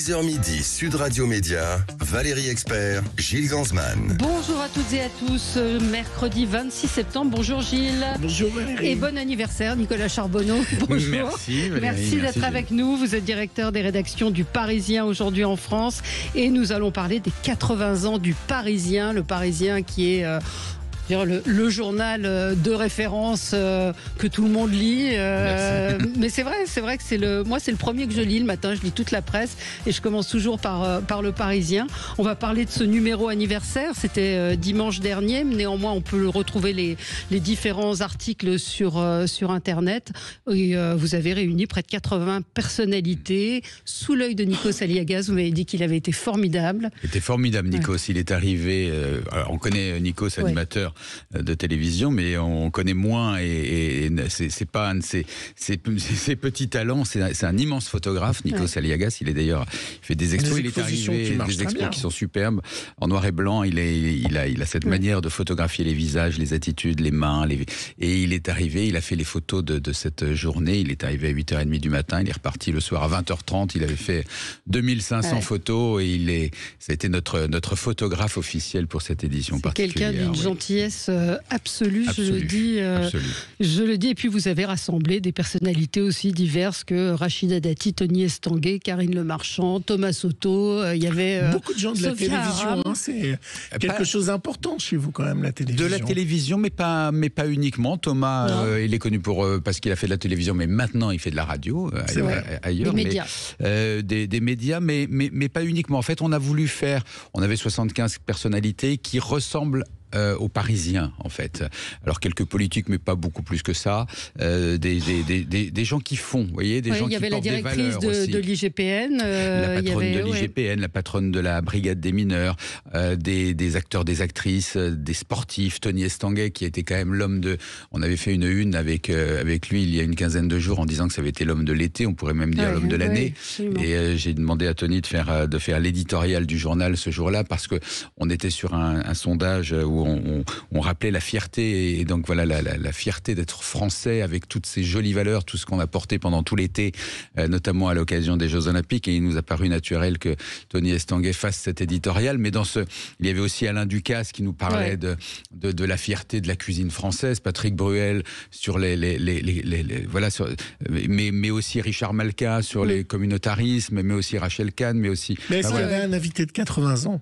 10h midi, Sud Radio Média, Valérie Expert, Gilles Gansman. Bonjour à toutes et à tous, mercredi 26 septembre, bonjour Gilles. Bonjour Valérie. Et bon anniversaire Nicolas Charbonneau, bonjour. Merci Valérie. Merci d'être avec nous, vous êtes directeur des rédactions du Parisien aujourd'hui en France et nous allons parler des 80 ans du Parisien, le Parisien qui est... le journal de référence que tout le monde lit. Mais c'est vrai que moi c'est le premier que je lis le matin. Je lis toute la presse et je commence toujours par le Parisien. On va parler de ce numéro anniversaire. C'était dimanche dernier. Mais néanmoins, on peut retrouver les différents articles sur Internet. Et, vous avez réuni près de 80 personnalités sous l'œil de Nikos Aliagas. Vous m'avez dit qu'il avait été formidable. Il était formidable, Nikos. Il est arrivé. On connaît Nikos, animateur de télévision, mais on connaît moins et c'est pas un de ses petits talents. C'est un immense photographe, Nikos Aliagas. Il fait des expos. Il est arrivé des expos qui sont superbes en noir et blanc. Il a cette manière de photographier les visages, les attitudes, les mains. Et il est arrivé. Il a fait les photos de cette journée. Il est arrivé à 8h30 du matin. Il est reparti le soir à 20h30. Il avait fait 2500 photos et ça a été notre photographe officiel pour cette édition particulière. Quelqu'un d'une gentillesse absolue, je le dis. Et puis vous avez rassemblé des personnalités aussi diverses que Rachida Dati, Tony Estanguet, Karine Le Marchand, Thomas Soto. Il y avait beaucoup de gens de la télévision. C'est quelque chose d'important chez vous quand même, la télévision. De la télévision, mais pas uniquement. Thomas, il est connu parce qu'il a fait de la télévision, mais maintenant il fait de la radio ailleurs. Des médias. Des médias, mais pas uniquement. En fait, on avait 75 personnalités qui ressemblent aux Parisiens, en fait. Alors, quelques politiques, mais pas beaucoup plus que ça. Des gens qui font, vous voyez, des gens qui portent des valeurs. Il y avait la directrice de l'IGPN. La patronne de l'IGPN, la patronne de la brigade des mineurs, des acteurs, des actrices, des sportifs. Tony Estanguet, qui était quand même l'homme de... On avait fait une avec lui il y a une quinzaine de jours en disant que ça avait été l'homme de l'été, on pourrait même dire l'homme de l'année. Et j'ai demandé à Tony de faire l'éditorial du journal ce jour-là, parce qu'on était sur un sondage où on rappelait la fierté, et donc voilà la fierté d'être français avec toutes ces jolies valeurs, tout ce qu'on a porté pendant tout l'été, notamment à l'occasion des Jeux Olympiques, et il nous a paru naturel que Tony Estanguet fasse cet éditorial. Mais il y avait aussi Alain Ducasse qui nous parlait de la fierté de la cuisine française, Patrick Bruel sur mais aussi Richard Malka sur les communautarismes, mais aussi Rachel Kahn, mais aussi... Mais est-ce qu'il y avait un invité de 80 ans?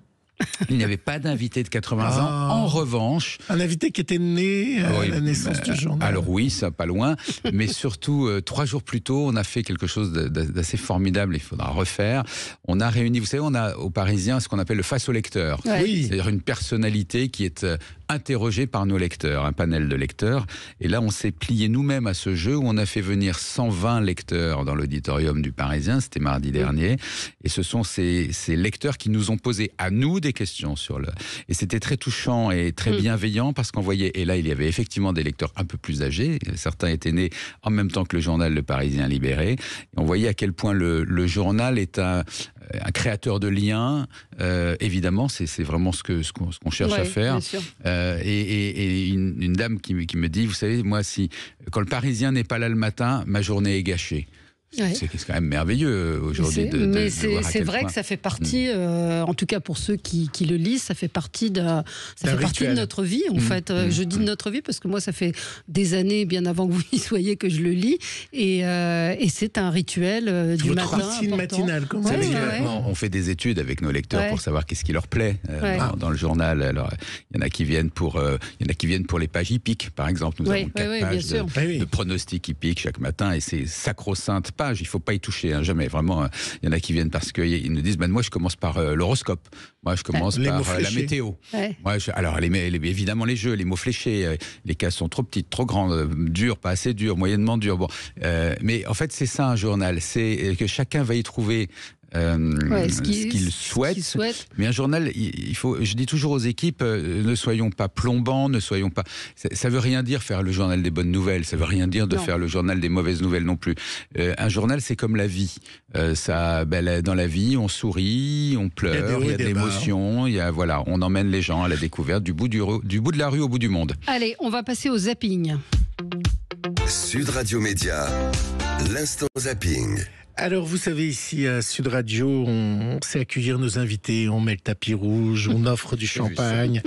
Il n'y avait pas d'invité de 80 ans. En revanche... Un invité qui était né à la naissance du journal. Alors oui, ça pas loin. Mais surtout, 3 jours plus tôt, on a fait quelque chose d'assez formidable. Il faudra refaire. On a réuni, vous savez, on a aux Parisiens ce qu'on appelle le face au lecteur. Oui. C'est-à-dire une personnalité qui est interrogée par nos lecteurs, un panel de lecteurs. Et là, on s'est plié nous-mêmes à ce jeu où on a fait venir 120 lecteurs dans l'auditorium du Parisien. C'était mardi dernier. Et ce sont ces lecteurs qui nous ont posé à nous des questions et c'était très touchant et très bienveillant, parce qu'on voyait, et là il y avait effectivement des lecteurs un peu plus âgés, certains étaient nés en même temps que le journal Le Parisien Libéré, et on voyait à quel point le journal est un créateur de liens. Évidemment, c'est vraiment ce qu'on cherche à faire. Et une dame qui me dit, vous savez, moi, quand le Parisien n'est pas là le matin, ma journée est gâchée. C'est quand même merveilleux aujourd'hui. Mais c'est vrai que ça fait partie, en tout cas pour ceux qui le lisent, ça fait partie de notre vie, en fait. Je dis de notre vie parce que moi, ça fait des années, bien avant que vous y soyez, que je le lis. Et c'est un rituel du matin. Votre routine matinale, comme ça. On fait des études avec nos lecteurs pour savoir qu'est-ce qui leur plaît dans le journal. Alors, il y en a qui viennent pour les pages hippiques, par exemple. Nous avons 4 pages de pronostics hippiques chaque matin, et c'est sacro-sainte page. Il ne faut pas y toucher, jamais. Vraiment, il y en a qui viennent parce qu'ils nous disent moi, je commence par l'horoscope. Moi, je commence par la météo. Moi, évidemment, les jeux, les mots fléchés, les cases sont trop petites, trop grandes, dures, pas assez dures, moyennement dures. Bon. Mais en fait, c'est ça un journal. C'est que chacun va y trouver ce qu'il souhaite. Mais un journal, je dis toujours aux équipes, ne soyons pas plombants, ne soyons pas... Ça veut rien dire faire le journal des bonnes nouvelles, ça veut rien dire de faire le journal des mauvaises nouvelles non plus. Un journal, c'est comme la vie. Dans la vie, on sourit, on pleure, il y a de l'émotion, on emmène les gens à la découverte du bout de la rue au bout du monde. Allez, on va passer au zapping. Sud Radio Média, l'instant zapping. Alors, vous savez, ici à Sud Radio, on sait accueillir nos invités, on met le tapis rouge, on offre du champagne.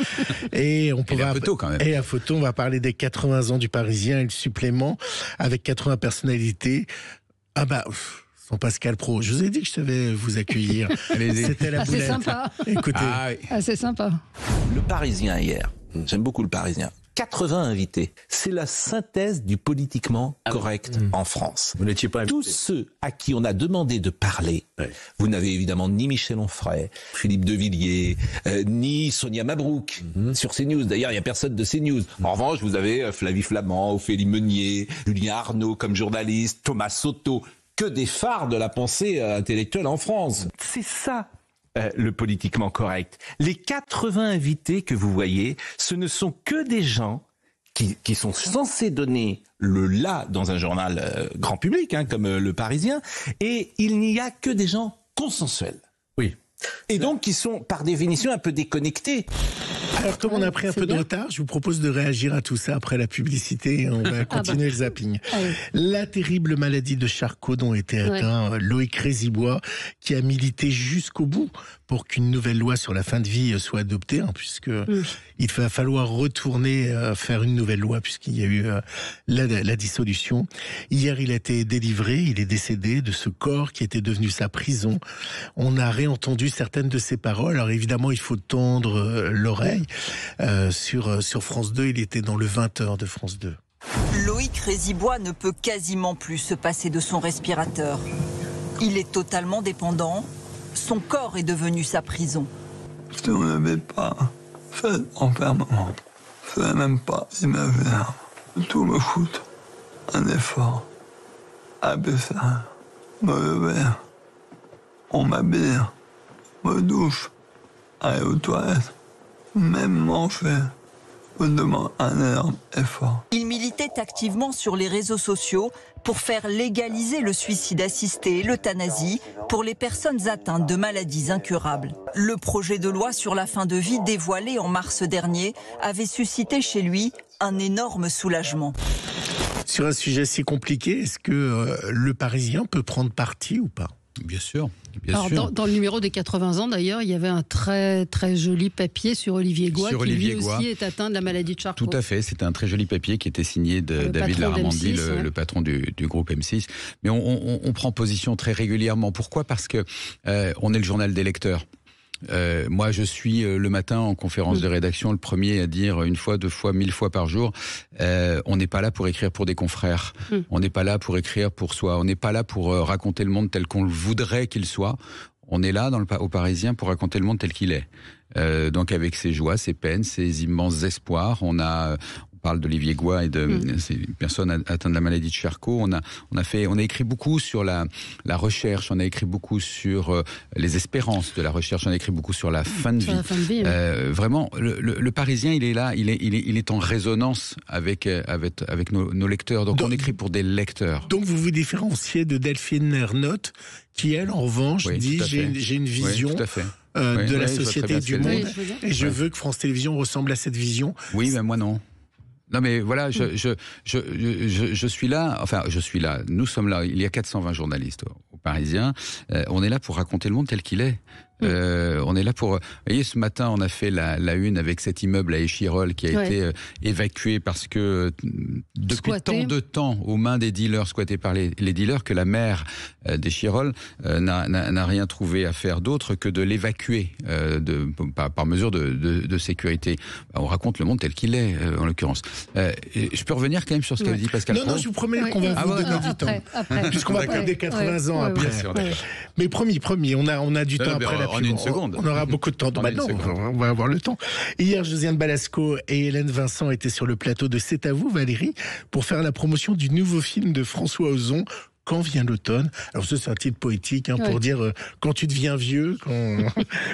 Et on peut la photo, quand même. Et la photo, on va parler des 80 ans du Parisien et le supplément avec 80 personnalités. Ah bah... Son Pascal Praud, je vous ai dit que je savais vous accueillir. C'était la boulette. C'est sympa. Écoutez. C'est sympa. Le Parisien hier, j'aime beaucoup le Parisien. 80 invités. C'est la synthèse du politiquement correct en France. Vous n'étiez pas invité. Tous ceux à qui on a demandé de parler, vous n'avez évidemment ni Michel Onfray, Philippe de Villiers, ni Sonia Mabrouk sur CNews. D'ailleurs, il n'y a personne de CNews. En revanche, vous avez Flavie Flament, Ophélie Meunier, Julien Arnaud comme journaliste, Thomas Soto, que des phares de la pensée intellectuelle en France. C'est ça, le politiquement correct. Les 80 invités que vous voyez, ce ne sont que des gens qui sont censés donner le là dans un journal grand public, comme Le Parisien, et il n'y a que des gens consensuels. Oui. Et donc qui sont par définition un peu déconnectés. Alors, comme on a pris un peu de retard, je vous propose de réagir à tout ça après la publicité et on va continuer le zapping. La terrible maladie de Charcot dont était atteint Loïc Rézibois, qui a milité jusqu'au bout pour qu'une nouvelle loi sur la fin de vie soit adoptée, puisque il va falloir retourner faire une nouvelle loi puisqu'il y a eu la dissolution. Hier, il a été délivré, il est décédé de ce corps qui était devenu sa prison. On a réentendu certaines de ses paroles. Alors évidemment, il faut tendre l'oreille. Sur France 2, il était dans le 20h de France 2. Loïc Rézibois ne peut quasiment plus se passer de son respirateur. Il est totalement dépendant. Son corps est devenu sa prison. Si on n'avait pas fait enfermement, je ne savais même pas imaginer tout me fout un effort, abaisser, me lever, on m'habille, me douche, aller aux toilettes, même manger, me demande un énorme effort. Il militait activement sur les réseaux sociaux pour faire légaliser le suicide assisté et l'euthanasie pour les personnes atteintes de maladies incurables. Le projet de loi sur la fin de vie dévoilé en mars dernier avait suscité chez lui un énorme soulagement. Sur un sujet si compliqué, est-ce que le Parisien peut prendre parti ou pas ? Bien sûr. Dans le numéro des 80 ans, d'ailleurs, il y avait un très très joli papier sur Olivier Goy, qui lui aussi est atteint de la maladie de Charcot. Tout à fait, c'était un très joli papier qui était signé de David Larramendy, le patron du groupe M6. Mais on prend position très régulièrement. Pourquoi ? Parce que on est le journal des lecteurs. Moi, je suis le matin en conférence de rédaction le premier à dire une fois, 2 fois, 1000 fois par jour, on n'est pas là pour écrire pour des confrères, on n'est pas là pour écrire pour soi, on n'est pas là pour raconter le monde tel qu'on le voudrait qu'il soit. On est là au Parisien pour raconter le monde tel qu'il est. Donc avec ses joies, ses peines, ses immenses espoirs. On parle d'Olivier Goy et de ces personnes atteintes de la maladie de Charcot. On a écrit beaucoup sur la recherche, on a écrit beaucoup sur les espérances de la recherche, on a écrit beaucoup sur la fin de vie. Vraiment, le Parisien, il est là, il est en résonance avec nos lecteurs. Donc on écrit pour des lecteurs. Donc vous vous différenciez de Delphine Ernotte, qui elle, en revanche, dit j'ai une vision. De la société du monde, et je veux que France Télévisions ressemble à cette vision. Oui, mais moi non. Non mais voilà, je suis là, nous sommes là, il y a 420 journalistes au Parisien, on est là pour raconter le monde tel qu'il est. On est là pour... Vous voyez, ce matin, on a fait la une avec cet immeuble à Échirolles qui a été évacué parce que depuis tant de temps, aux mains des dealers, squattés par les dealers, que la maire d'Échirolles n'a rien trouvé à faire d'autre que de l'évacuer par mesure de sécurité. On raconte le monde tel qu'il est, en l'occurrence. Je peux revenir quand même sur ce qu'avait dit Pascal Praud. Non, je vous promets qu'on va vous donner du temps. Puisqu'on va parler des 80 ans après. Mais promis, on a du temps après la en une seconde. On aura beaucoup de temps. Maintenant, on va avoir le temps. Hier, Josiane Balasco et Hélène Vincent étaient sur le plateau de C'est à vous, Valérie, pour faire la promotion du nouveau film de François Ozon, Quand vient l'automne. Alors ça, c'est un titre poétique pour dire quand tu deviens vieux,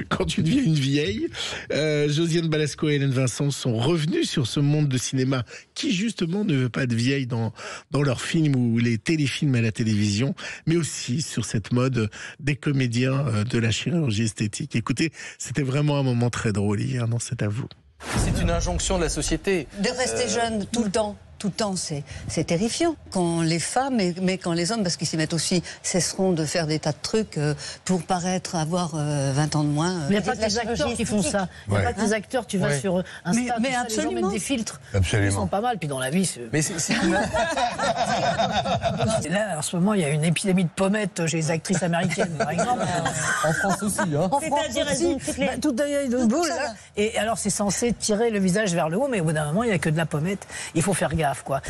quand tu deviens une vieille. Josiane Balasco et Hélène Vincent sont revenus sur ce monde de cinéma qui justement ne veut pas de vieilles dans leurs films ou les téléfilms à la télévision, mais aussi sur cette mode des comédiens de la chirurgie esthétique. Écoutez, c'était vraiment un moment très drôle hier, non, C'est à vous. C'est une injonction de la société. De rester jeune tout le temps. tout le temps, c'est terrifiant. Quand les femmes, mais quand les hommes, parce qu'ils s'y mettent aussi, cesseront de faire des tas de trucs pour paraître avoir 20 ans de moins. Mais il n'y a pas que les acteurs qui font ça. Il n'y a pas que les acteurs, tu vas sur Insta, mais absolument. Les gens mettent des filtres. Absolument. Ils sont pas mal, puis dans la vie... Mais là, en ce moment, il y a une épidémie de pommettes chez les actrices américaines, par exemple. En France aussi, hein. En France aussi. Tout de boule, là. Et alors, c'est censé tirer le visage vers le haut, mais au bout d'un moment, il n'y a que de la pommette. Il faut faire gaffe, quoi.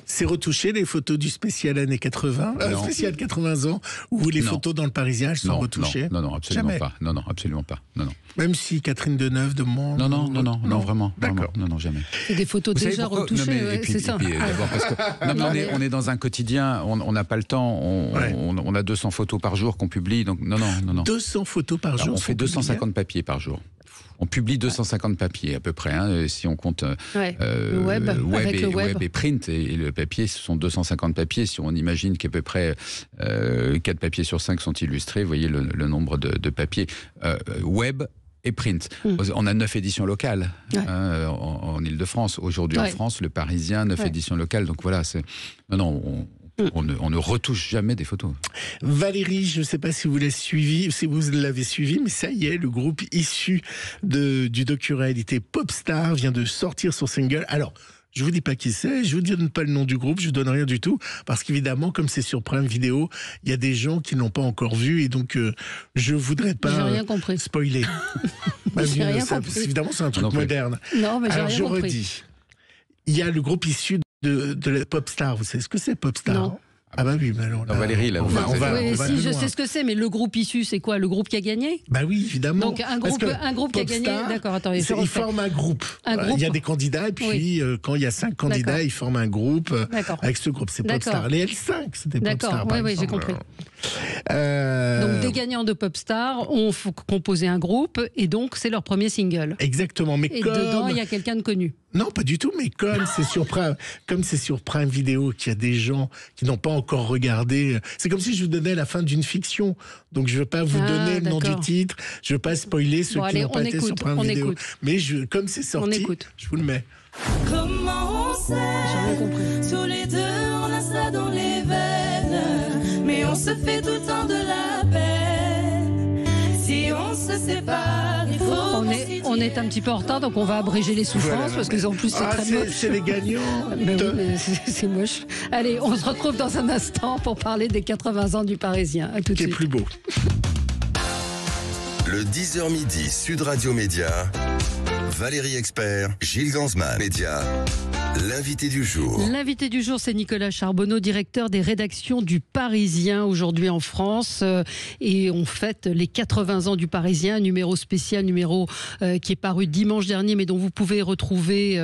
C'est retouché, les photos du spécial années 80, spécial 80 ans, où les photos dans le Parisien, elles sont retouchées. Non, absolument pas. Non, absolument pas. Non. Même si Catherine Deneuve demande. Non, vraiment. D'accord. Non, jamais. C'est des photos déjà retouchées, c'est ça. D'abord parce que on est dans un quotidien, on n'a pas le temps, on a 200 photos par jour qu'on publie, donc non. 200 photos par jour. On fait 250 papiers par jour. On publie 250 papiers à peu près, si on compte le web et print. Et le papier, ce sont 250 papiers. Si on imagine qu'à peu près 4 papiers sur 5 sont illustrés, vous voyez le nombre de papiers web et print. On a 9 éditions locales en Ile-de-France. Aujourd'hui en France, le Parisien, 9 éditions locales. Donc voilà, on ne retouche jamais des photos. Valérie, je ne sais pas si vous l'avez suivi, mais ça y est, le groupe issu du docu-réalité Popstar vient de sortir son single. Alors, je vous dis pas qui c'est, je vous donne pas le nom du groupe, je vous donne rien du tout, parce qu'évidemment, comme c'est sur Prime Video, il y a des gens qui l'ont pas encore vu, et donc je voudrais pas spoiler. J'ai rien compris. Évidemment, c'est un truc moderne. Non, mais j'ai rien compris. Alors je redis, il y a le groupe issu de la Popstar. Vous savez ce que c'est, Popstar? Non. Ah bah oui, mais alors, Valérie, là, je sais ce que c'est, mais le groupe issu, c'est quoi? Le groupe qui a gagné? Bah oui, évidemment. Donc un groupe qui a gagné. D'accord, attendez. Ils forment un groupe. Il y a des candidats, et puis quand il y a 5 candidats, ils forment un groupe avec ce groupe. C'est Popstar. Les L5, c'était Popstar. D'accord, oui, j'ai compris. Donc des gagnants de Popstar ont composé un groupe, et donc c'est leur premier single. Exactement. Mais dedans, il y a quelqu'un de connu. Non, pas du tout, mais comme c'est sur Prime Video, qu'il y a des gens qui n'ont pas encore regardé, c'est comme si je vous donnais la fin d'une fiction. Donc je ne veux pas vous donner le nom du titre, je ne veux pas spoiler ceux qui n'ont pas été sur Prime Video. Mais comme c'est sorti, je vous le mets. Comment on sait, tous les deux on a ça dans les veines, mais on se fait tout le temps de la peine. Si on se sépare, il faut... On est un petit peu en retard, donc on va abréger les souffrances, parce que en plus c'est très moche. C'est les gagnants. C'est moche. Allez, on se retrouve dans un instant pour parler des 80 ans du Parisien. À tout de suite. Qui est plus beau. Le 10h midi, Sud Radio Média. Valérie Expert, Gilles Gansman, Média. L'invité du jour. L'invité du jour, c'est Nicolas Charbonneau, directeur des rédactions du Parisien aujourd'hui en France. Et on fête les 80 ans du Parisien, numéro spécial, qui est paru dimanche dernier, mais dont vous pouvez retrouver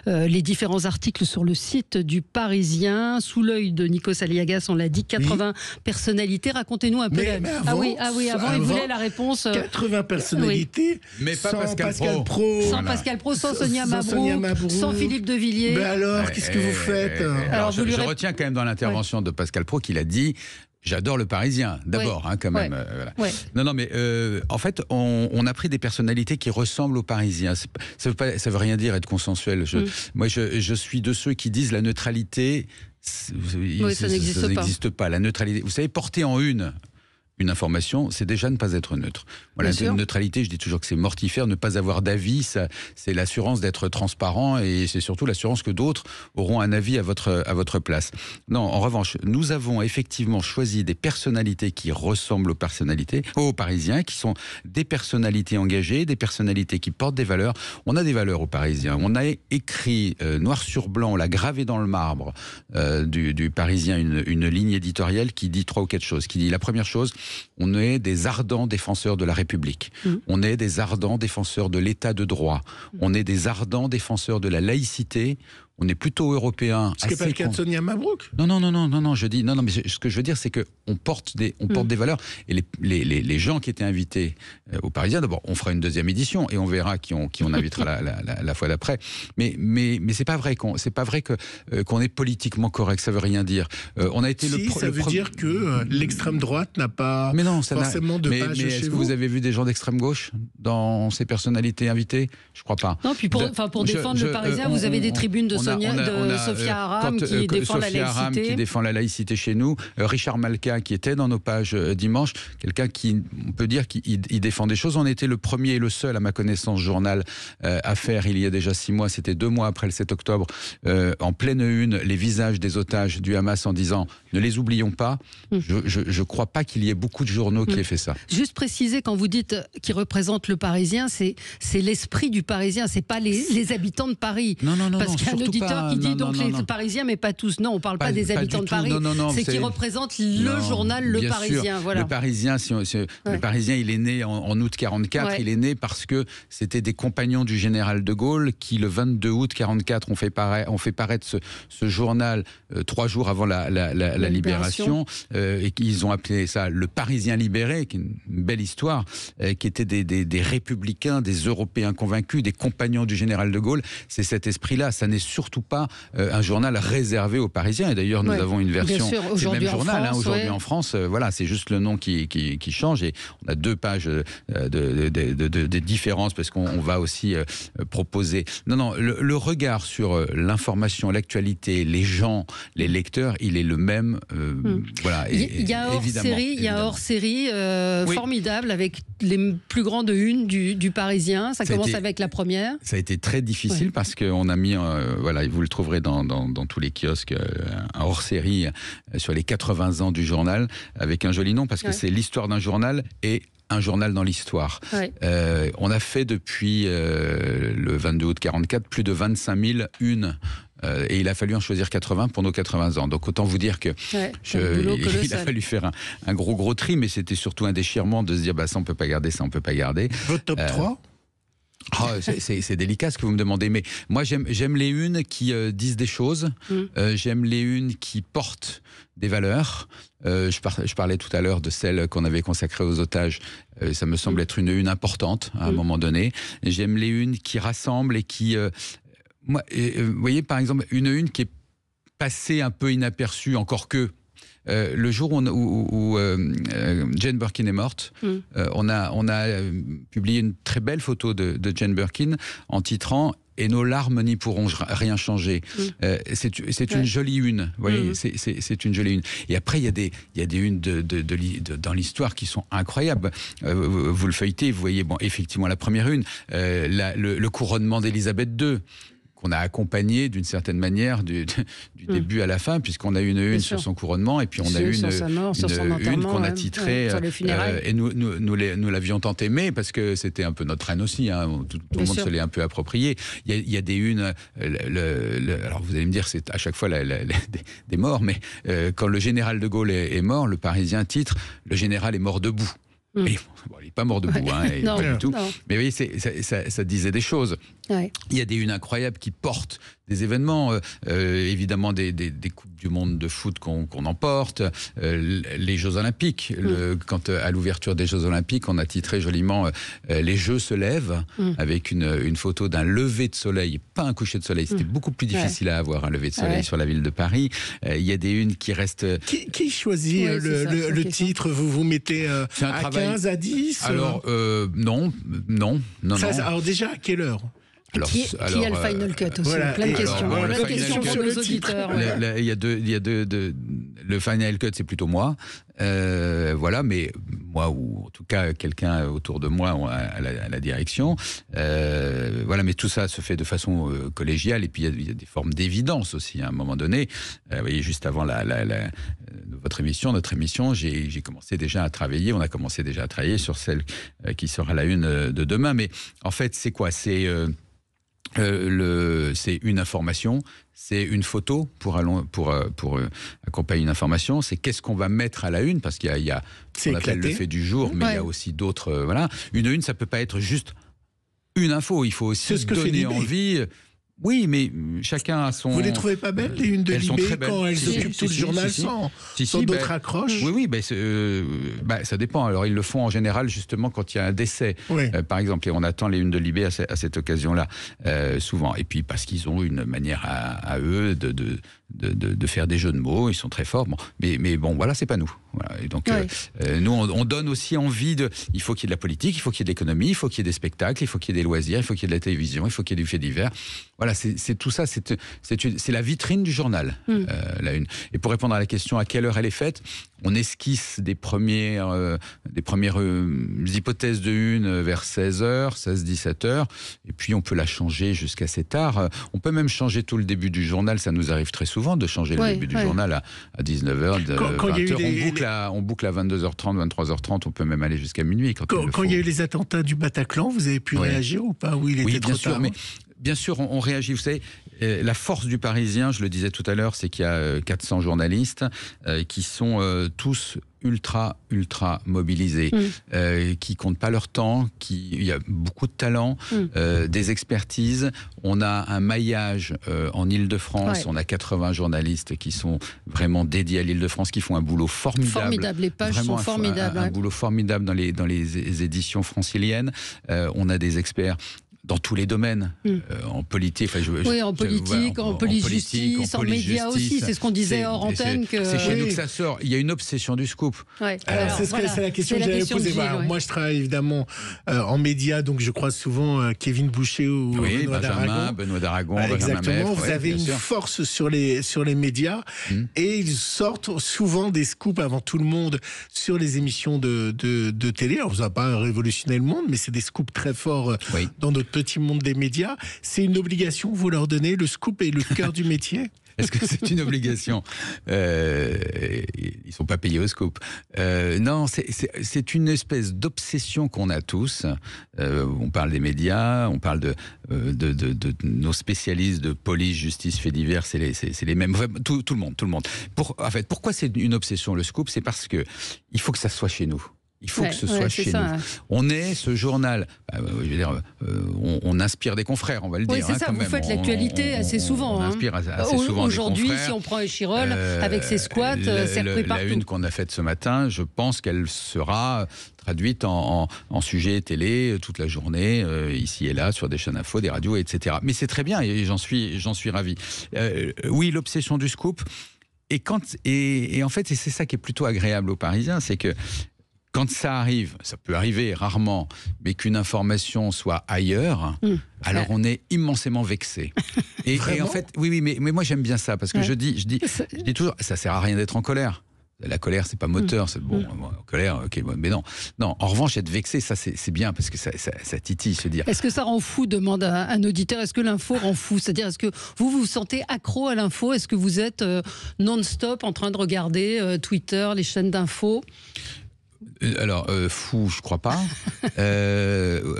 les différents articles sur le site du Parisien. Sous l'œil de Nikos Aliagas, on l'a dit, 80 personnalités. Racontez-nous un peu. Avant, il voulait la réponse. 80 personnalités, mais pas Pascal Praud. Sans Pascal Praud, sans Sonia Mabrouk, sans Philippe de Villiers. Mais alors, qu'est-ce que vous faites? Alors, je retiens quand même dans l'intervention de Pascal Praud qu'il a dit « J'adore le Parisien », d'abord, quand même. Voilà. Non, mais en fait, on a pris des personnalités qui ressemblent aux Parisiens. Ça veut rien dire être consensuel. Moi, je suis de ceux qui disent la neutralité, ça n'existe pas. La neutralité, vous savez, porter en une information, c'est déjà ne pas être neutre. Voilà, la neutralité, je dis toujours que c'est mortifère, ne pas avoir d'avis, c'est l'assurance d'être transparent, et c'est surtout l'assurance que d'autres auront un avis à votre place. Non, en revanche, nous avons effectivement choisi des personnalités qui ressemblent aux Parisiens, qui sont des personnalités engagées, des personnalités qui portent des valeurs. On a des valeurs aux Parisiens. On a écrit noir sur blanc, on l'a gravé dans le marbre du Parisien une ligne éditoriale qui dit 3 ou 4 choses. Qui dit la première chose, on est des ardents défenseurs de la République. On est des ardents défenseurs de l'état de droit. On est des ardents défenseurs de la laïcité. On est plutôt européen. Ce qui n'est pas le cas de Sonia Mabrouk. Non, mais ce que je veux dire, c'est qu'on porte des valeurs. Et les gens qui étaient invités au Parisien, d'abord, on fera une deuxième édition et on verra qui on invitera la fois d'après. Mais c'est pas vrai qu'on est politiquement correct. Ça veut rien dire. On a été ça veut dire que l'extrême droite n'a pas forcément de page chez vous. Mais est-ce que vous avez vu des gens d'extrême gauche dans ces personnalités invitées? Je crois pas. Non, puis pour défendre le Parisien, vous avez des tribunes de Sophia Aram qui défend la Sophia Aram laïcité. qui défend la laïcité chez nous. Richard Malka qui était dans nos pages dimanche. Quelqu'un qui, on peut dire, qu'il défend des choses. On était le premier et le seul, à ma connaissance, journal à faire il y a déjà 6 mois. C'était 2 mois après le 7 octobre. En pleine une, les visages des otages du Hamas en disant ne les oublions pas. Je ne crois pas qu'il y ait beaucoup de journaux qui aient fait ça. Juste préciser, quand vous dites qui représente le Parisien, c'est l'esprit du Parisien, c'est pas les habitants de Paris. Non, parce qu'il y a un auditeur qui dit les Parisiens, mais pas tous. Non, on ne parle pas des habitants de Paris. C'est qui représente le journal Le Parisien. Voilà. Le Parisien, le Parisien, il est né en août 44. Ouais. Il est né parce que c'était des compagnons du général de Gaulle qui, le 22 août 44, ont fait paraître ce journal 3 jours avant la libération. Et qu'ils ont appelé ça le Parisien libéré, qui est une belle histoire, qui était des républicains, des Européens convaincus, des compagnons du général de Gaulle. C'est cet esprit-là. Ça n'est surtout pas un journal réservé aux Parisiens. Et d'ailleurs, nous avons une version, c'est le même journal aujourd'hui en France. Voilà, c'est juste le nom qui change. Et on a 2 pages de différence parce qu'on va aussi proposer. Non, le regard sur l'information, l'actualité, les gens, les lecteurs, il est le même. Voilà. Il y a hors-série formidable avec les plus grandes unes du Parisien. Ça commence avec la première. Ça a été très difficile parce qu'on a mis, voilà, vous le trouverez dans tous les kiosques, un hors-série sur les 80 ans du journal avec un joli nom parce que c'est l'histoire d'un journal et un journal dans l'histoire. On a fait depuis le 22 août 44 plus de 25 000 unes. Et il a fallu en choisir 80 pour nos 80 ans. Donc autant vous dire que il a fallu faire un gros tri, mais c'était surtout un déchirement de se dire ça on peut pas garder, ça on peut pas garder. Votre top 3 c'est délicat ce que vous me demandez, mais moi j'aime les unes qui disent des choses, j'aime les unes qui portent des valeurs. Je parlais tout à l'heure de celle qu'on avait consacrée aux otages, ça me semble être une une importante à un moment donné. J'aime les unes qui rassemblent et qui... vous voyez par exemple une qui est passée un peu inaperçue, encore que le jour où Jane Birkin est morte, on a publié une très belle photo de Jane Birkin en titrant « Et nos larmes n'y pourront rien changer ». C'est une jolie une, vous voyez, c'est une jolie une. Et après, il y a des unes dans l'histoire qui sont incroyables. Vous le feuilletez, vous voyez, effectivement, la première une, le couronnement d'Élisabeth II, qu'on a accompagné d'une certaine manière du début à la fin, puisqu'on a eu une sur son couronnement et puis on a eu une qu'on a titrée et nous l'avions tant aimée parce que c'était un peu notre reine aussi, tout le monde se l'est un peu approprié. Il y a des unes, alors vous allez me dire c'est à chaque fois des morts, mais quand le général de Gaulle est mort, le Parisien titre « Le général est mort debout ». Et, il n'est pas mort debout, non, pas du tout. Non. Mais vous voyez, ça disait des choses. Il y a des unes incroyables qui portent des événements, évidemment des Coupes du Monde de foot qu'on emporte, les Jeux Olympiques. Quand à l'ouverture des Jeux Olympiques, on a titré joliment les Jeux se lèvent, avec une photo d'un lever de soleil, pas un coucher de soleil. C'était beaucoup plus difficile à avoir un lever de soleil sur la ville de Paris. Il y a des unes qui restent... Qui choisit le titre? Vous mettez à 15, à 10? Alors, non. Alors déjà, à quelle heure? Qui a le Final Cut aussi? Plein de questions. Plein de questions pour nos auditeurs. Il y a le Final Cut, c'est plutôt moi. Voilà, mais moi, ou en tout cas quelqu'un autour de moi à la direction. Voilà, mais tout ça se fait de façon collégiale. Et puis il y a des formes d'évidence aussi à un moment donné. Vous voyez, juste avant notre émission, j'ai commencé déjà à travailler. On a commencé déjà à travailler sur celle qui sera la une de demain. Mais en fait, c'est quoi? C'est une information, c'est une photo pour accompagner une information, c'est qu'est-ce qu'on va mettre à la une, parce qu'il y a ce qu'on appelle le fait du jour, mais il y a aussi d'autres... voilà. Une, ça peut pas être juste une info, il faut aussi donner envie... Oui, mais chacun a son... Vous les trouvez pas belles, les unes de Libé, quand elles occupent tout le journal sans d'autres accroches? Oui, ça dépend. Alors, ils le font en général, justement, quand il y a un décès, par exemple. Et on attend les unes de Libé à cette occasion-là, souvent. Et puis, parce qu'ils ont une manière à eux de faire des jeux de mots, ils sont très forts. Bon. Mais bon, voilà, c'est pas nous. Voilà. Et donc, nous, on donne aussi envie de... Il faut qu'il y ait de la politique, il faut qu'il y ait de l'économie, il faut qu'il y ait des spectacles, il faut qu'il y ait des loisirs, il faut qu'il y ait de la télévision, il faut qu'il y ait du fait divers. Voilà, c'est tout ça, c'est la vitrine du journal, la une. Et pour répondre à la question à quelle heure elle est faite, on esquisse des premières hypothèses de une vers 16h, 16-17h, et puis on peut la changer jusqu'à assez tard. On peut même changer tout le début du journal, ça nous arrive très souvent de changer le début du journal à 19h, 20h. On boucle à 22h30, 23h30, on peut même aller jusqu'à minuit. Quand il y a eu les attentats du Bataclan, vous avez pu réagir ou pas? Oui, bien sûr, mais bien sûr, on réagit. Vous savez, la force du Parisien, je le disais tout à l'heure, c'est qu'il y a 400 journalistes qui sont tous ultra mobilisés, qui comptent pas leur temps, il y a beaucoup de talent, des expertises. On a un maillage en Île-de-France, on a 80 journalistes qui sont vraiment dédiés à l'Île-de-France, qui font un boulot formidable. Les pages sont formidables. Un boulot formidable dans les éditions franciliennes. On a des experts dans tous les domaines, en politique, en police justice, en médias aussi, c'est ce qu'on disait hors antenne. C'est chez nous que ça sort. Il y a une obsession du scoop. C'est la question que j'avais posée. Moi, je travaille évidemment en médias, donc je croise souvent Kevin Boucher ou Benoît d'Aragon. Exactement. Vous avez une force sur les médias et ils sortent souvent des scoops avant tout le monde sur les émissions de télé. Alors, vous n'avez pas révolutionné le monde, mais c'est des scoops très forts dans notre petit monde des médias. C'est une obligation, vous leur donnez, le scoop est le cœur du métier? Est-ce que c'est une obligation? Ils sont pas payés au scoop. Non, c'est une espèce d'obsession qu'on a tous. On parle des médias, on parle de nos spécialistes de police, justice, faits divers, c'est les mêmes. Tout le monde. Pourquoi c'est une obsession, le scoop? C'est parce que il faut que ça soit chez nous. Il faut que ce soit chez nous. On est ce journal. Je veux dire, on inspire des confrères, on va le dire. C'est ça. Vous faites l'actualité assez souvent. On inspire assez souvent. Aujourd'hui, si on prend Échirol avec ses squats, c'est repris partout. La une qu'on a faite ce matin, je pense qu'elle sera traduite en sujet télé toute la journée, ici et là, sur des chaînes info, des radios, etc. Mais c'est très bien et j'en suis ravi. Oui, l'obsession du scoop. Et en fait, c'est ça qui est plutôt agréable aux Parisiens, c'est que quand ça arrive, ça peut arriver rarement, mais qu'une information soit ailleurs, alors on est immensément vexé. Et en fait, oui, mais moi j'aime bien ça, parce que je dis toujours, ça sert à rien d'être en colère. La colère, c'est pas moteur, c'est bon, colère, ok, mais non. En revanche, être vexé, ça c'est bien, parce que ça titille, se dire. Est-ce que ça rend fou, demande un auditeur, est-ce que l'info rend fou? C'est-à-dire, est-ce que vous vous sentez accro à l'info? Est-ce que vous êtes non-stop en train de regarder Twitter, les chaînes d'info? Alors, fou, je crois pas.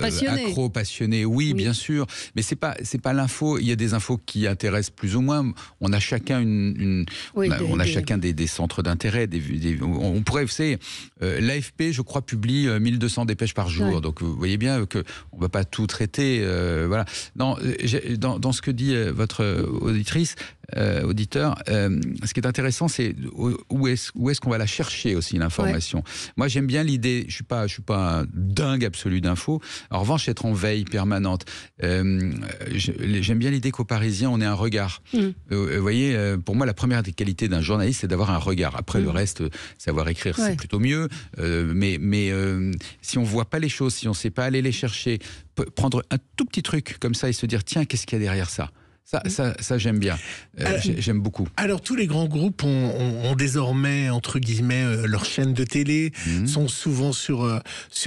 Passionné. Accro, passionné, oui, bien sûr. Mais c'est pas l'info. Il y a des infos qui intéressent plus ou moins. On a chacun chacun des centres d'intérêt. On pourrait, vous savez, l'AFP, je crois, publie 1200 dépêches par jour. Donc, vous voyez bien que on va pas tout traiter. Voilà. Non, dans ce que dit votre auditeur, ce qui est intéressant, c'est où est-ce qu'on va la chercher aussi, l'information. Moi, j'aime bien l'idée, je suis pas un dingue absolu d'infos. En revanche, être en veille permanente. J'aime bien l'idée qu'aux Parisiens, on ait un regard. Vous voyez, pour moi, la première des qualités d'un journaliste, c'est d'avoir un regard. Après, le reste, savoir écrire, c'est plutôt mieux. Mais si on voit pas les choses, si on sait pas aller les chercher, prendre un tout petit truc comme ça et se dire, tiens, qu'est-ce qu'il y a derrière ça? Ça j'aime bien. J'aime beaucoup. Alors, tous les grands groupes ont désormais, entre guillemets, leur chaîne de télé, sont souvent sur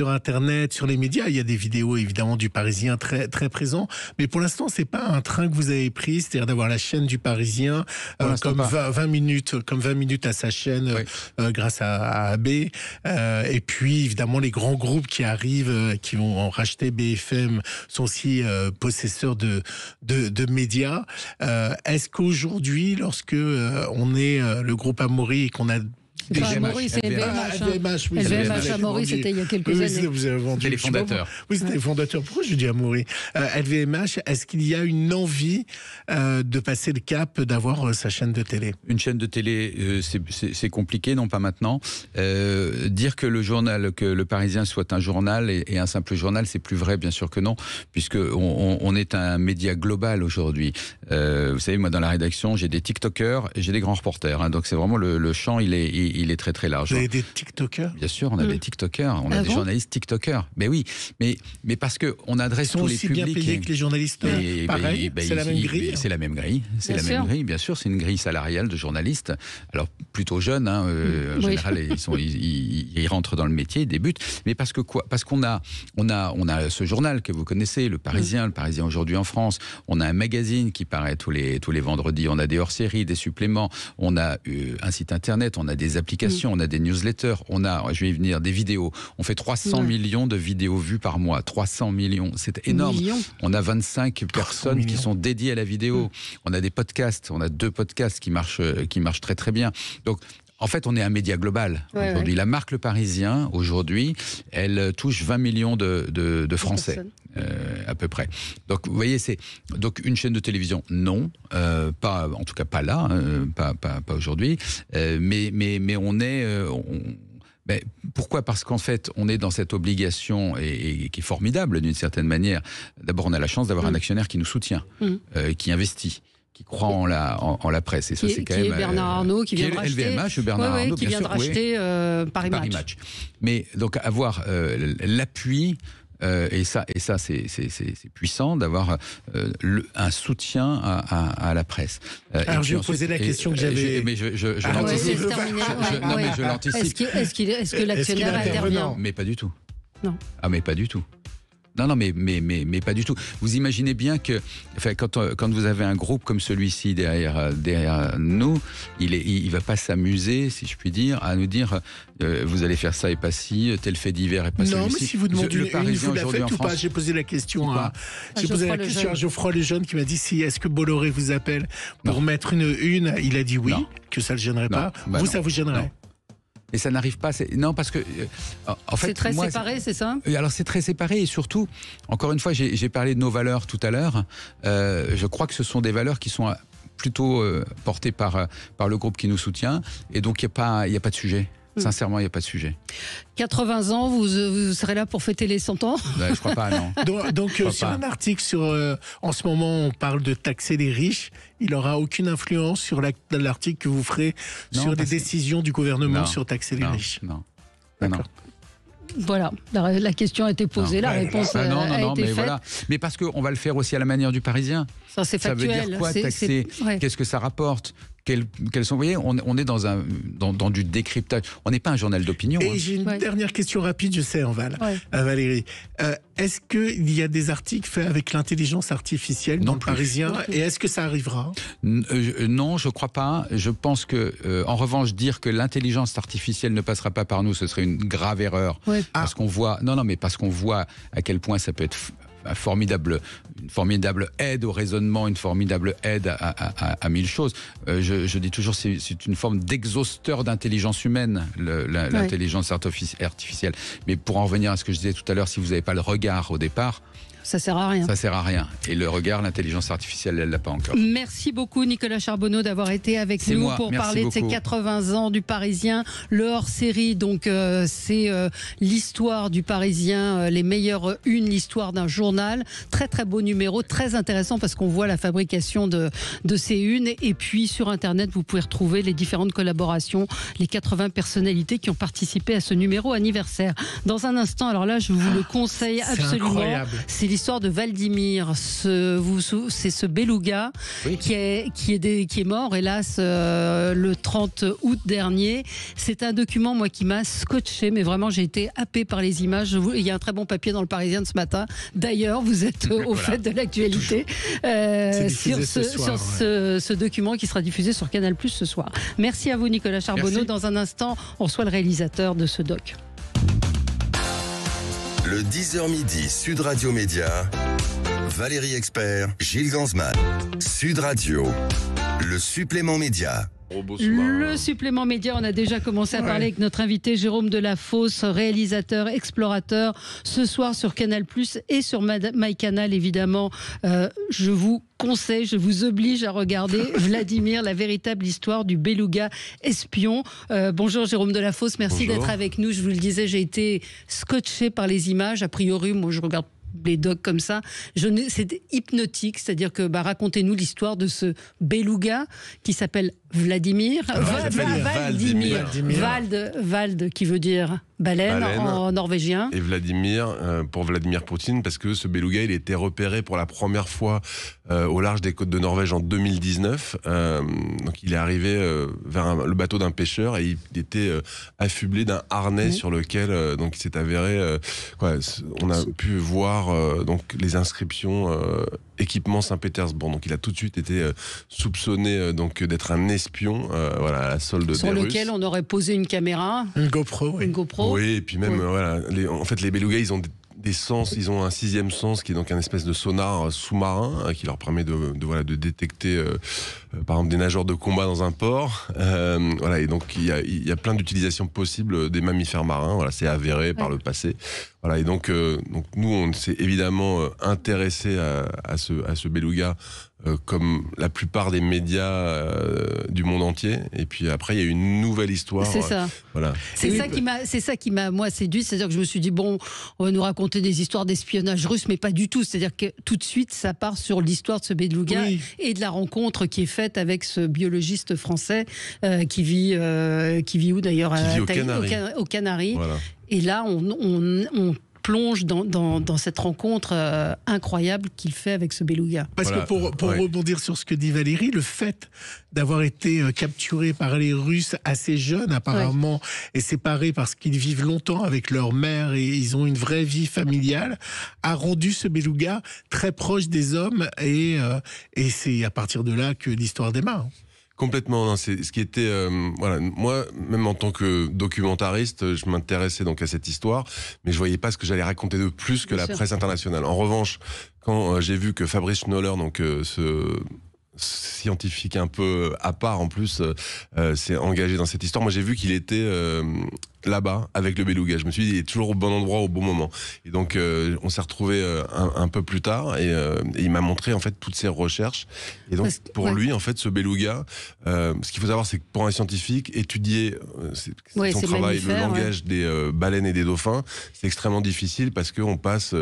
Internet, sur les médias. Il y a des vidéos, évidemment, du Parisien très, très présents. Mais pour l'instant, c'est pas un train que vous avez pris, c'est-à-dire d'avoir la chaîne du Parisien comme 20 minutes à sa chaîne grâce à AB. Et puis, évidemment, les grands groupes qui arrivent, qui vont racheter BFM, sont aussi possesseurs de médias. Est-ce qu'aujourd'hui, lorsque on est le groupe Amaury et qu'on a Amaury, c'est LVMH. LVMH, Amaury, c'était il y a quelques années. Vous avez vendu. C'était les fondateurs. Oui, c'était les fondateurs. Pourquoi je dis Amaury? LVMH, est-ce qu'il y a une envie de passer le cap d'avoir sa chaîne de télé? Une chaîne de télé, c'est compliqué, non pas maintenant. Dire que le Parisien soit un journal et un simple journal, c'est plus vrai, bien sûr que non, puisque on est un média global aujourd'hui. Vous savez, moi, dans la rédaction, j'ai des TikTokers et j'ai des grands reporters. Donc, c'est vraiment le champ, il il est très très large. Vous avez des TikTokers? Bien sûr, on a des TikTokers, on a des journalistes TikTokers. Mais oui, mais parce que on adresse tous les publics. Ils sont aussi bien payés que les journalistes. Pareil, c'est la même grille. C'est la même grille. C'est la même grille, bien sûr. C'est une grille salariale de journalistes. Alors plutôt jeunes, hein, en général, ils rentrent dans le métier, ils débutent. Mais parce que quoi? Parce qu'on a ce journal que vous connaissez, Le Parisien, Le Parisien aujourd'hui en France. On a un magazine qui paraît tous les vendredis. On a des hors-séries, des suppléments. On a un site internet. On a des applications. On a des newsletters. On a, je vais y venir, des vidéos. On fait 300 millions de vidéos vues par mois. 300 millions, c'est énorme. On a 25 personnes qui sont dédiées à la vidéo. On a des podcasts. On a 2 podcasts qui marchent très très bien. Donc en fait, on est un média global aujourd'hui. La marque Le Parisien, aujourd'hui, elle touche 20 millions de Français, à peu près. Donc, vous voyez, c'est donc une chaîne de télévision, non, pas, en tout cas pas là, pas aujourd'hui, mais on est... Mais pourquoi? Parce qu'en fait, on est dans cette obligation et qui est formidable d'une certaine manière. D'abord, on a la chance d'avoir un actionnaire qui nous soutient, qui investit, qui croit en la presse. Et ça, c'est quand même... Bernard Arnault, qui vient de racheter... LVMH, Bernard Arnault, qui vient de racheter Paris Match. Mais donc, avoir l'appui... et ça c'est puissant d'avoir un soutien à la presse. Alors je vais vous poser la question que j'avais. Mais je l'anticipe. Non, mais je l'anticipe. Est-ce que l'actionnaire intervient? Mais pas du tout. Non. Ah, mais pas du tout. Non, mais pas du tout. Vous imaginez bien que, enfin, quand vous avez un groupe comme celui-ci derrière nous, il va pas s'amuser, si je puis dire, à nous dire vous allez faire ça et pas ci, tel fait divers et pas celui-ci. Non, mais si vous demandez vous la faites ou pas? J'ai posé la question à Geoffroy Lejeune qui m'a dit est-ce que Bolloré vous appelle pour mettre une une? Il a dit oui, que ça le gênerait pas. Vous, ça vous gênerait? Et ça n'arrive pas. Non, parce que en fait, c'est très séparé, c'est ça? Alors c'est très séparé et surtout, encore une fois, j'ai parlé de nos valeurs tout à l'heure. Je crois que ce sont des valeurs qui sont plutôt portées par le groupe qui nous soutient, et donc il y a pas de sujet. Sincèrement, il n'y a pas de sujet. 80 ans, vous serez là pour fêter les 100 ans? Je crois pas, non. Donc sur un article en ce moment, on parle de taxer les riches. Il n'aura aucune influence sur l'article que vous ferez sur les décisions du gouvernement sur taxer les riches. Non. Voilà, la question a été posée, la réponse a été faite. Voilà. Mais parce qu'on va le faire aussi à la manière du Parisien. Ça, c'est factuel. Ça veut dire quoi, taxer? Qu'est-ce que ça rapporte? Quels sont, vous voyez, on est dans du décryptage. On n'est pas un journal d'opinion. Et j'ai une dernière question rapide, je sais, Valérie. Est-ce qu'il y a des articles faits avec l'intelligence artificielle dans le Parisien? Et est-ce que ça arrivera? Non, je ne crois pas. Je pense que, en revanche, dire que l'intelligence artificielle ne passera pas par nous, ce serait une grave erreur. Parce qu'on voit, parce qu'on voit à quel point ça peut être une formidable aide au raisonnement, une formidable aide à mille choses. Je dis toujours, c'est une forme d'exhausteur d'intelligence humaine, l'intelligence artificielle. Mais pour en revenir à ce que je disais tout à l'heure, si vous n'avez pas le regard au départ, ça sert à rien. Ça sert à rien. Et le regard, l'intelligence artificielle, elle l'a pas encore. Merci beaucoup Nicolas Charbonneau d'avoir été avec nous pour parler de ces 80 ans du Parisien. Le hors-série, donc c'est l'histoire du Parisien, les meilleures unes, l'histoire d'un journal. Très très beau numéro, très intéressant parce qu'on voit la fabrication de ces unes. Et puis sur Internet, vous pouvez retrouver les différentes collaborations, les 80 personnalités qui ont participé à ce numéro anniversaire. Dans un instant, alors là, je vous le conseille absolument. Incroyable. C'est l'histoire de Valdimir, c'est ce beluga qui est mort, hélas, le 30 août dernier. C'est un document, moi, qui m'a scotché, mais vraiment, j'ai été happée par les images. Il y a un très bon papier dans le Parisien de ce matin. D'ailleurs, vous êtes au fait de l'actualité sur ce document qui sera diffusé sur Canal+ ce soir. Merci à vous, Nicolas Charbonneau. Merci. Dans un instant, on reçoit le réalisateur de ce doc. Le 10h midi, Sud Radio Média, Valérie Expert, Gilles Gansman. Sud Radio, le supplément média. Le supplément média, on a déjà commencé à parler avec notre invité Jérôme Delafosse, réalisateur, explorateur, ce soir sur Canal+ et sur MyCanal évidemment. Je vous conseille, je vous oblige à regarder Vladimir, la véritable histoire du beluga espion. Bonjour Jérôme Delafosse, merci d'être avec nous. Je vous le disais, j'ai été scotché par les images. A priori, moi je regarde les docs comme ça, c'est hypnotique, c'est-à-dire que racontez-nous l'histoire de ce beluga qui s'appelle Vladimir. Valdimir. Vald qui veut dire baleine en norvégien. Et Vladimir pour Vladimir Poutine, parce que ce beluga, il était repéré pour la première fois au large des côtes de Norvège en 2019. Donc il est arrivé vers le bateau d'un pêcheur et il était affublé d'un harnais sur lequel donc il s'est avéré. On a pu voir donc les inscriptions équipement Saint-Pétersbourg. Donc il a tout de suite été soupçonné donc d'être un espion à la solde des Russes. Sur lequel on aurait posé une caméra. Une GoPro. Oui, et puis même, en fait, les belugas, ils ont des sens, ils ont un 6e sens qui est donc un espèce de sonar sous-marin qui leur permet de détecter, par exemple, des nageurs de combat dans un port. Et donc, il y a plein d'utilisations possibles des mammifères marins. C'est avéré par le passé. Et donc nous, on s'est évidemment intéressé à ce beluga, comme la plupart des médias du monde entier. Et puis après, il y a une nouvelle histoire. C'est ça. C'est ça qui m'a moi séduit. C'est-à-dire que je me suis dit bon, on va nous raconter des histoires d'espionnage russe, mais pas du tout. C'est-à-dire que tout de suite, ça part sur l'histoire de ce beluga et de la rencontre qui est faite avec ce biologiste français qui vit où d'ailleurs? Aux Canaries. Voilà. Et là, on plonge dans cette rencontre incroyable qu'il fait avec ce beluga. Parce que pour rebondir sur ce que dit Valérie, le fait d'avoir été capturé par les Russes assez jeunes apparemment et séparés parce qu'ils vivent longtemps avec leur mère et ils ont une vraie vie familiale, a rendu ce beluga très proche des hommes et c'est à partir de là que l'histoire démarre. Complètement, c'est ce qui était moi même en tant que documentariste, je m'intéressais donc à cette histoire, mais je voyais pas ce que j'allais raconter de plus que la presse internationale. En revanche, quand j'ai vu que Fabrice Schnoller, donc ce scientifique un peu à part en plus, s'est engagé dans cette histoire, moi j'ai vu qu'il était là-bas avec le beluga. Je me suis dit, il est toujours au bon endroit au bon moment. Et donc on s'est retrouvés un peu plus tard et il m'a montré en fait toutes ses recherches. Et donc pour lui en fait ce beluga, ce qu'il faut savoir c'est que pour un scientifique étudier son travail, le langage des baleines et des dauphins, c'est extrêmement difficile parce qu'on passe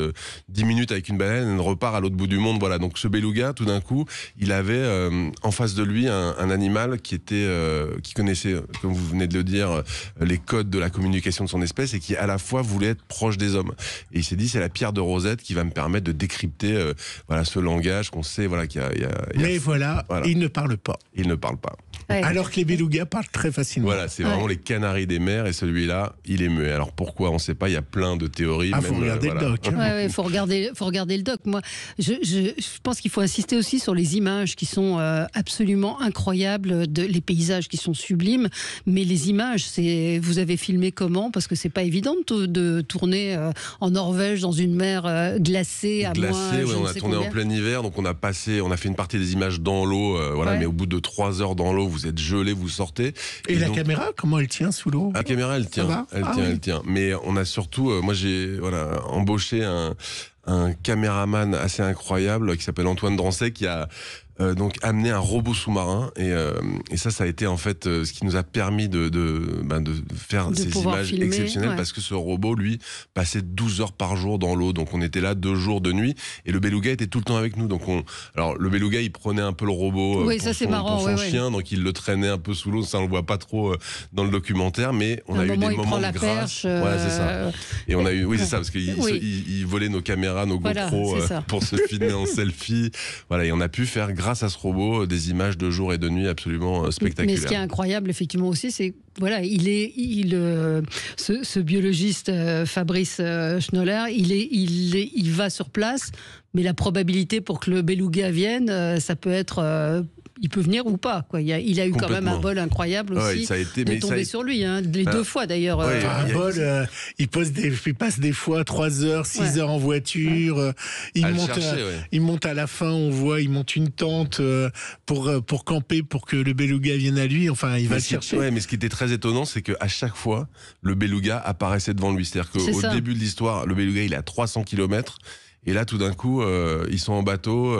10 minutes avec une baleine et on repart à l'autre bout du monde. Voilà. Donc ce beluga, tout d'un coup, il avait en face de lui un animal qui connaissait, comme vous venez de le dire, les codes de la communication de son espèce et qui à la fois voulait être proche des hommes. Et il s'est dit, c'est la pierre de Rosette qui va me permettre de décrypter ce langage qu'on sait qu'il y a. Mais il ne parle pas. Il ne parle pas. Alors que les belugas parlent très facilement. Voilà, c'est vraiment les canaris des mers et celui-là, il est muet. Alors pourquoi, on ne sait pas, il y a plein de théories. Il faut regarder le doc. Il faut regarder le doc. Moi, je pense qu'il faut insister aussi sur les images qui sont absolument incroyables, les paysages qui sont sublimes, mais les images, vous avez filmé comment? Parce que c'est pas évident de tourner en Norvège dans une mer glacée à moins. On a tourné en plein hiver, donc on a fait une partie des images dans l'eau, mais au bout de 3 heures dans l'eau, vous êtes gelé, vous sortez. Et la caméra, comment elle tient sous l'eau? La caméra, elle tient. Elle tient. Mais on a surtout, moi j'ai embauché un caméraman assez incroyable qui s'appelle Antoine Drancet qui a donc amené un robot sous-marin et ça a été en fait ce qui nous a permis de faire ces images exceptionnelles parce que ce robot lui passait 12 heures par jour dans l'eau, donc on était là 2 jours de nuit et le beluga était tout le temps avec nous, donc alors le beluga il prenait un peu le robot pour son chien, donc il le traînait un peu sous l'eau, ça on le voit pas trop dans le documentaire, mais on a eu des moments de grâce. C'est ça. Et on a eu c'est ça parce qu'il volait nos caméras, nos GoPro pour se filmer en selfie. Et on a pu faire grâce à ce robot des images de jour et de nuit absolument spectaculaires. Mais ce qui est incroyable effectivement aussi, c'est ce biologiste Fabrice Schnoller, il va sur place, mais la probabilité pour que le beluga vienne, ça peut être il peut venir ou pas, quoi. Il a eu quand même un bol incroyable aussi de tomber sur lui, les 2 fois d'ailleurs. Un bol, il passe des fois 3 heures, 6 heures en voiture, il monte à la fin, on voit, il monte une tente pour camper, pour que le beluga vienne à lui, enfin il va le chercher. Mais ce qui était très étonnant, c'est qu'à chaque fois, le beluga apparaissait devant lui. C'est-à-dire qu'au début de l'histoire, le beluga il est à 300 km. Et là, tout d'un coup, ils sont en bateau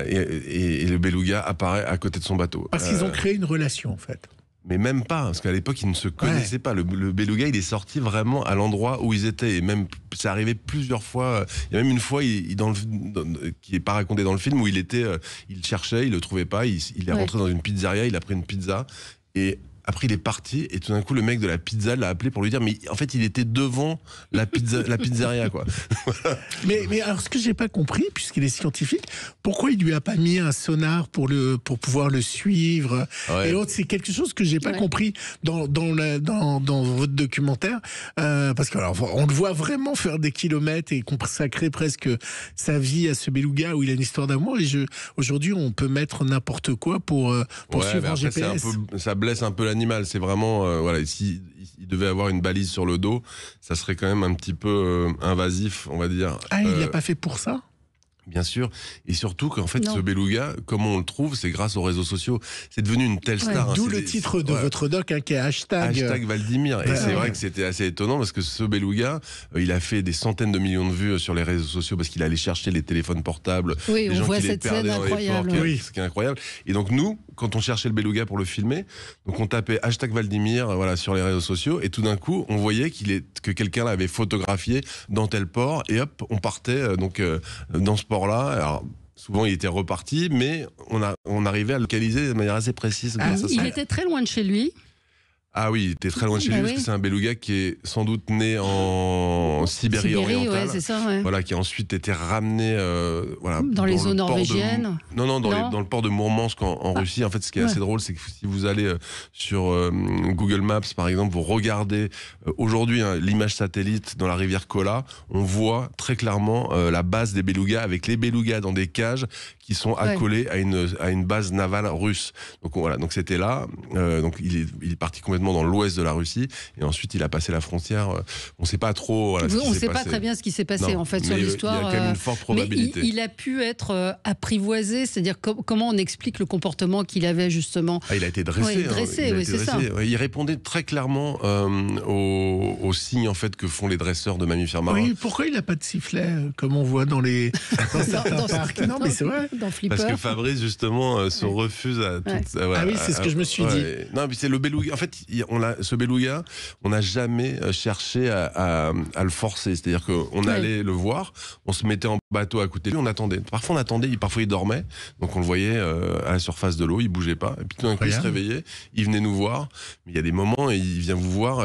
et le beluga apparaît à côté de son bateau. Parce qu'ils ont créé une relation, en fait. Mais même pas, parce qu'à l'époque, ils ne se connaissaient pas. Le beluga, il est sorti vraiment à l'endroit où ils étaient. Et même, c'est arrivé plusieurs fois. Il y a même une fois, qui n'est pas raconté dans le film, où il cherchait, il le trouvait pas. Il est rentré dans une pizzeria, il a pris une pizza. Et après, il est parti. Et tout d'un coup, le mec de la pizza l'a appelé pour lui dire, mais en fait, il était devant la pizzeria, quoi. mais alors, ce que j'ai pas compris, puisqu'il est scientifique, pourquoi il lui a pas mis un sonar pour pouvoir le suivre et l'autre, c'est quelque chose que j'ai pas compris dans votre documentaire, parce que alors, on le voit vraiment faire des kilomètres et consacrer presque sa vie à ce beluga où il a une histoire d'amour. Et aujourd'hui, on peut mettre n'importe quoi pour suivre en GPS. Ça blesse un peu l'animal. C'est vraiment s'il devait avoir une balise sur le dos, ça serait quand même un petit peu invasif, on va dire. Ah, il l'a pas fait pour ça? Bien sûr, et surtout qu'en fait, ce beluga, comment on le trouve, c'est grâce aux réseaux sociaux. C'est devenu une telle star. D'où le titre de votre doc, qui est hashtag Valdimir. Et c'est vrai que c'était assez étonnant parce que ce beluga, il a fait des centaines de millions de vues sur les réseaux sociaux parce qu'il allait chercher les téléphones portables. Oui, les on gens voit qui cette les perdaient scène dans les incroyable. ce qui est incroyable. Et donc nous, quand on cherchait le beluga pour le filmer, donc on tapait hashtag Valdimir sur les réseaux sociaux et tout d'un coup, on voyait que quelqu'un l'avait photographié dans tel port et hop, on partait dans ce port-là. Alors, souvent, il était reparti, mais on arrivait à le localiser de manière assez précise. Il était très loin de chez lui. Ah oui, il était très loin de chez lui parce que c'est un beluga qui est sans doute né en Sibérie orientale. C'est ça, voilà, qui a ensuite été ramené dans les eaux norvégiennes. Dans le port de Mourmansk en Russie. En fait, ce qui est assez drôle, c'est que si vous allez sur Google Maps, par exemple, vous regardez aujourd'hui l'image satellite dans la rivière Kola, on voit très clairement la base des belugas avec les belugas dans des cages qui sont accolés à une base navale russe. Donc voilà, donc c'était là. Donc il est parti complètement dans l'ouest de la Russie et ensuite il a passé la frontière. On ne sait pas trop. On ne sait pas très bien ce qui s'est passé en fait sur l'histoire. Il y a quand même une forte probabilité. Mais il a pu être apprivoisé, c'est-à-dire comment on explique le comportement qu'il avait justement. Il a été dressé. C'est ça. Il répondait très clairement aux signes en fait que font les dresseurs de mammifères marins. Oui, pourquoi il n'a pas de sifflet comme on voit dans certains parcs? Non, mais c'est vrai. Parce que Fabrice justement se refuse à tout. Ah oui, c'est ce que je me suis dit. Non, mais c'est le beluga. En fait, ce beluga, on n'a jamais cherché à le forcer. C'est-à-dire qu'on allait le voir, on se mettait en bateau à côté de lui, on attendait. Parfois on attendait, parfois il dormait, donc on le voyait à la surface de l'eau, il bougeait pas. Et puis tout d'un coup il se réveillait, il venait nous voir. Mais il y a des moments, il vient vous voir,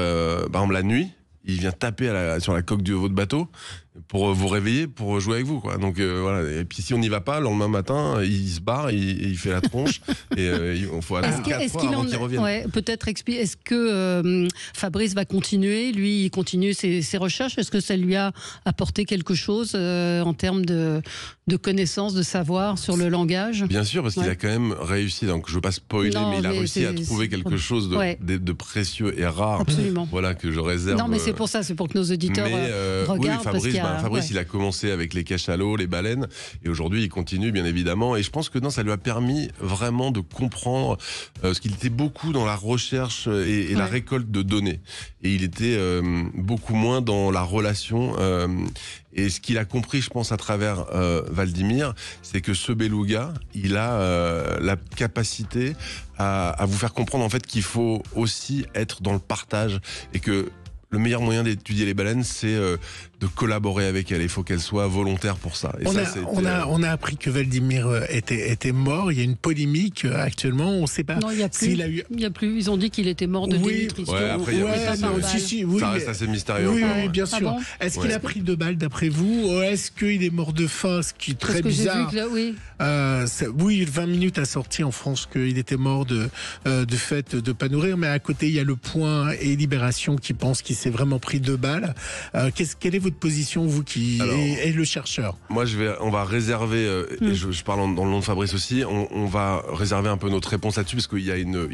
par exemple la nuit, il vient taper sur la coque de votre bateau pour vous réveiller, pour jouer avec vous, quoi. Donc voilà. Et puis si on n'y va pas, le lendemain matin, il se barre, il fait la tronche et on faut attendre 4 fois avant qu'il revienne. Peut-être expliquer. Est-ce que Fabrice va continuer? Lui, il continue ses recherches. Est-ce que ça lui a apporté quelque chose en termes de connaissances, de savoir sur le langage? Bien sûr, parce qu'il a quand même réussi. Donc je veux pas spoiler, mais il a réussi à trouver quelque chose de précieux et rare. Absolument. Voilà que je réserve. Non, mais c'est pour ça, c'est pour que nos auditeurs regardent. Oui, Fabrice, il a commencé avec les cachalots, les baleines, et aujourd'hui il continue bien évidemment. Et je pense que ça lui a permis vraiment de comprendre ce qu'il était beaucoup dans la recherche et la récolte de données. Et il était beaucoup moins dans la relation. Et ce qu'il a compris, je pense, à travers Valdimir, c'est que ce beluga, il a la capacité à vous faire comprendre en fait qu'il faut aussi être dans le partage et que le meilleur moyen d'étudier les baleines, c'est de collaborer avec elles. Il faut qu'elles soient volontaires pour ça. Et on a appris que Valdimir était mort. Il y a une polémique actuellement. On ne sait pas. Non, il n'y a plus. Il y a plus. Ils ont dit qu'il était mort de dénutrition. Après, ça reste assez mystérieux. Oui, bien sûr. Bon. Est-ce qu'il a pris 2 balles d'après vous? Est-ce qu'il est mort de faim? Ce qui est très bizarre. Oui, 20 minutes a sorti en France qu'il était mort de fait de ne pas nourrir. Mais à côté, il y a Le Point et Libération qui pensent qu'il s'est vraiment pris 2 balles. Quelle est votre position, vous qui êtes le chercheur? Moi, on va réserver, et je parle dans le nom de Fabrice aussi, on va réserver un peu notre réponse là-dessus, parce qu'il y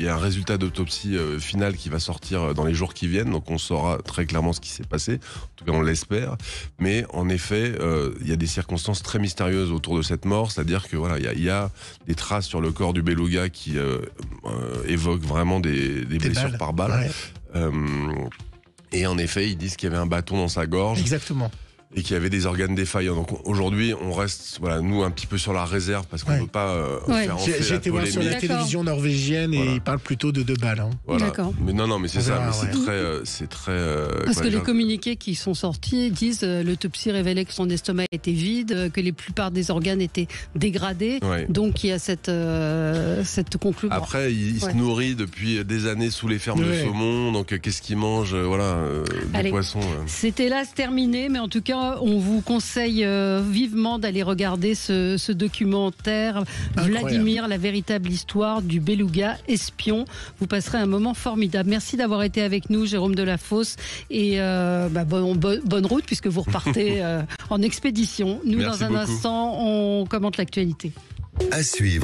a un résultat d'autopsie final qui va sortir dans les jours qui viennent, donc on saura très clairement ce qui s'est passé, en tout cas on l'espère, mais en effet, il y a des circonstances très mystérieuses autour de cette mort, c'est-à-dire que voilà, il y a des traces sur le corps du beluga qui évoquent vraiment des blessures par balle. Et en effet, ils disent qu'il y avait un bâton dans sa gorge. Exactement. et qu'il y avait des organes défaillants. Donc aujourd'hui, on reste, nous, un petit peu sur la réserve parce qu'on ne veut pas faire enfler la J'ai été voir sur la télévision norvégienne et ils parlent plutôt de 2 balles. Voilà. D'accord. Mais non, mais c'est ça. Mais c'est très. Parce que les communiqués qui sont sortis disent l'autopsie révélait que son estomac était vide, que la plupart des organes étaient dégradés. Donc il y a cette conclusion. Après, il se nourrit depuis des années sous les fermes de saumon. Donc qu'est-ce qu'il mange des poissons. C'était là, c'est terminé, mais en tout cas, on vous conseille vivement d'aller regarder ce documentaire Vladimir, la véritable histoire du beluga espion. Vous passerez un moment formidable. Merci d'avoir été avec nous, Jérôme Delafosse, et bonne route puisque vous repartez en expédition. Nous, Merci dans un beaucoup. instant, on commente l'actualité. À suivre.